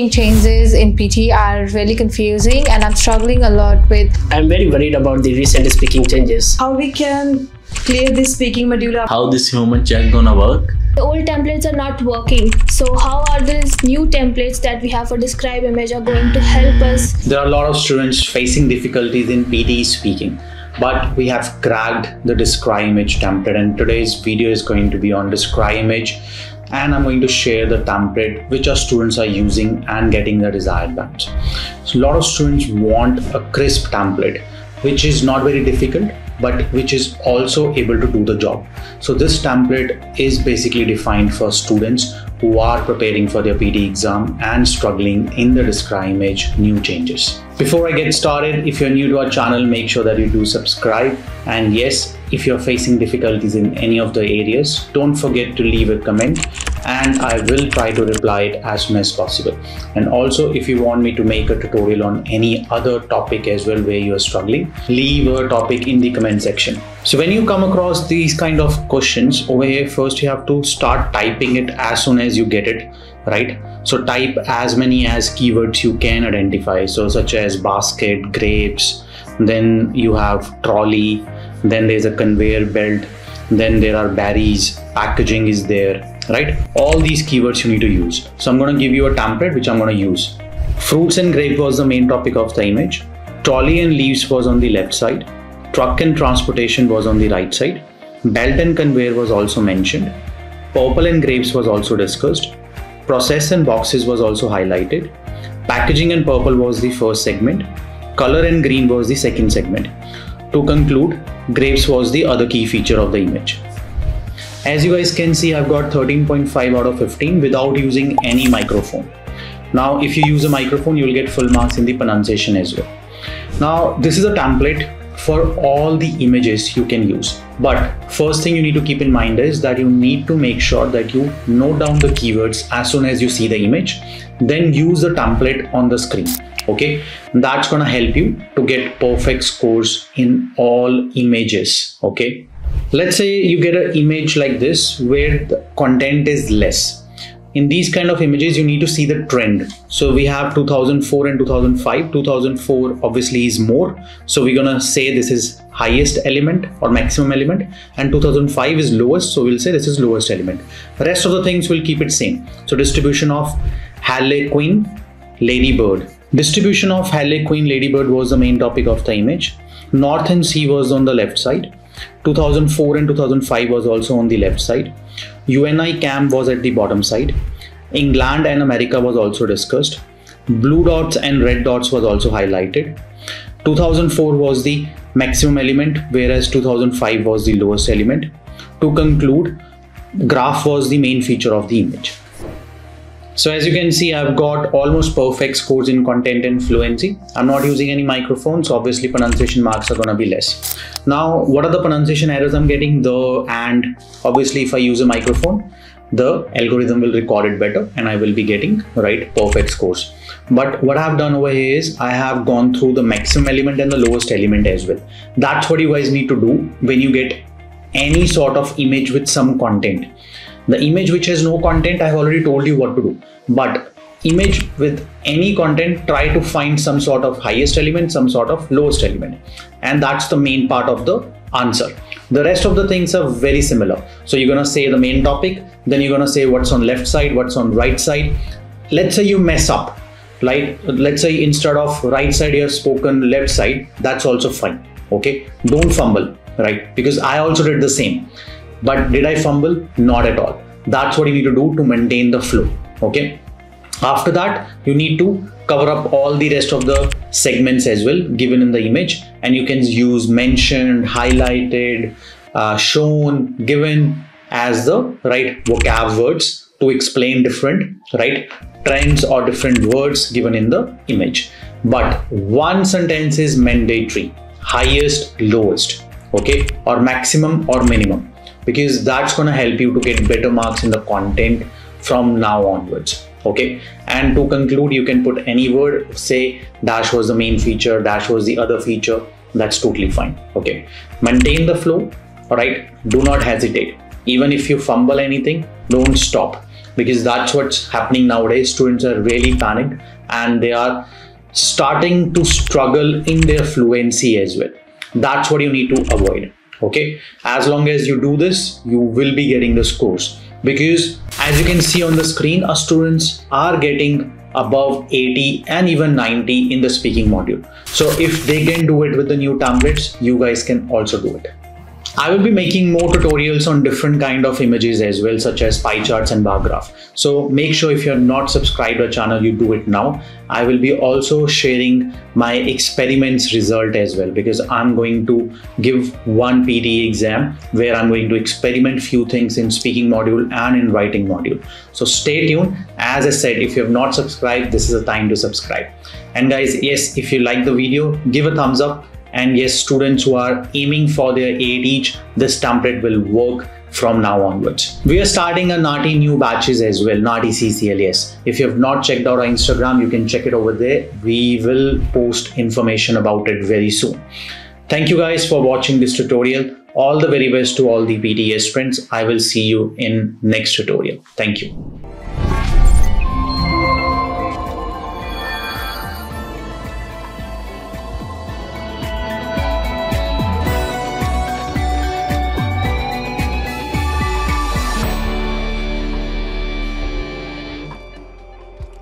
Changes in PT are really confusing and I'm struggling a lot with. I'm very worried about the recent speaking changes. How we can clear this speaking module. How this human check gonna work. The old templates are not working. So how are these new templates that we have for describe image are going to help us? There are a lot of students facing difficulties in PTE speaking, but we have cracked the describe image template, and today's video is going to be on describe image. And I'm going to share the template which our students are using and getting the desired balance. So a lot of students want a crisp template which is not very difficult but which is also able to do the job. So this template is basically defined for students who are preparing for their PT exam and struggling in the describe image new changes. Before I get started, if you're new to our channel, make sure that you do subscribe, and yes, if you're facing difficulties in any of the areas, don't forget to leave a comment and I will try to reply it as soon as possible. And also, if you want me to make a tutorial on any other topic as well where you are struggling, leave a topic in the comment section. So when you come across these kind of questions over here, first you have to start typing it as soon as you get it, right? So type as many as keywords you can identify, so such as basket, grapes, then you have trolley, then there's a conveyor belt, then there are berries, packaging is there, right? All these keywords you need to use. So I'm going to give you a template which I'm going to use. Fruits and grape was the main topic of the image. Trolley and leaves was on the left side. Truck and transportation was on the right side. Belt and conveyor was also mentioned. Purple and grapes was also discussed. Process and boxes was also highlighted. Packaging and purple was the first segment. Color and green was the second segment. To conclude, grapes was the other key feature of the image. As you guys can see, I've got 13.5 out of 15 without using any microphone. Now, if you use a microphone, you will get full marks in the pronunciation as well. Now, this is a template for all the images you can use. But first thing you need to keep in mind is that you need to make sure that you note down the keywords as soon as you see the image, then use the template on the screen. Okay, that's gonna help you to get perfect scores in all images. Okay, let's say you get an image like this where the content is less. In these kind of images, you need to see the trend. So we have 2004 and 2005. 2004 obviously is more. So we're gonna say this is highest element or maximum element, and 2005 is lowest. So we'll say this is lowest element. The rest of the things will keep it same. So distribution of Harlequin, Ladybird. Distribution of Harlequin, Ladybird was the main topic of the image. North and Sea was on the left side. 2004 and 2005 was also on the left side. UNI camp was at the bottom side. England and America was also discussed. Blue dots and red dots was also highlighted. 2004 was the maximum element, whereas 2005 was the lowest element. To conclude, graph was the main feature of the image. So as you can see, I've got almost perfect scores in content and fluency. I'm not using any microphones, so obviously pronunciation marks are gonna be less. Now, what are the pronunciation errors I'm getting? The and. Obviously, if I use a microphone, the algorithm will record it better and I will be getting right perfect scores. But what I've done over here is I have gone through the maximum element and the lowest element as well. That's what you guys need to do when you get any sort of image with some content. The image which has no content, I've already told you what to do. But image with any content, try to find some sort of highest element, some sort of lowest element. And that's the main part of the answer. The rest of the things are very similar. So you're gonna say the main topic, then you're gonna say what's on left side, what's on right side. Let's say you mess up, right? Let's say instead of right side, you have spoken left side. That's also fine, okay? Don't fumble, right? Because I also did the same. But did I fumble? Not at all. That's what you need to do to maintain the flow. Okay. After that, you need to cover up all the rest of the segments as well given in the image, and you can use mentioned, highlighted, shown, given as the right vocab words to explain different right trends or different words given in the image. But one sentence is mandatory: highest, lowest, okay, or maximum or minimum, because that's going to help you to get better marks in the content from now onwards. Okay, and to conclude, you can put any word, say dash was the main feature, dash was the other feature. That's totally fine. Okay, maintain the flow. All right, do not hesitate. Even if you fumble anything, don't stop. because that's what's happening nowadays. Students are really panicked and they are starting to struggle in their fluency as well. That's what you need to avoid. Okay, as long as you do this, you will be getting the scores, because as you can see on the screen, our students are getting above 80 and even 90 in the speaking module. So if they can do it with the new templates, you guys can also do it. I will be making more tutorials on different kind of images as well, such as pie charts and bar graph. So make sure if you're not subscribed to our channel, you do it now. I will be also sharing my experiments result as well, because I'm going to give one PTE exam where I'm going to experiment few things in speaking module and in writing module. So stay tuned. As I said, if you have not subscribed, this is the time to subscribe. And guys, yes, if you like the video, give a thumbs up. And yes, students who are aiming for their 8 each, this template will work from now onwards. We are starting a NATI new batches as well, NATI CCLS. If you have not checked out our Instagram, you can check it over there. We will post information about it very soon. Thank you guys for watching this tutorial. All the very best to all the PTE aspirants. I will see you in next tutorial. Thank you.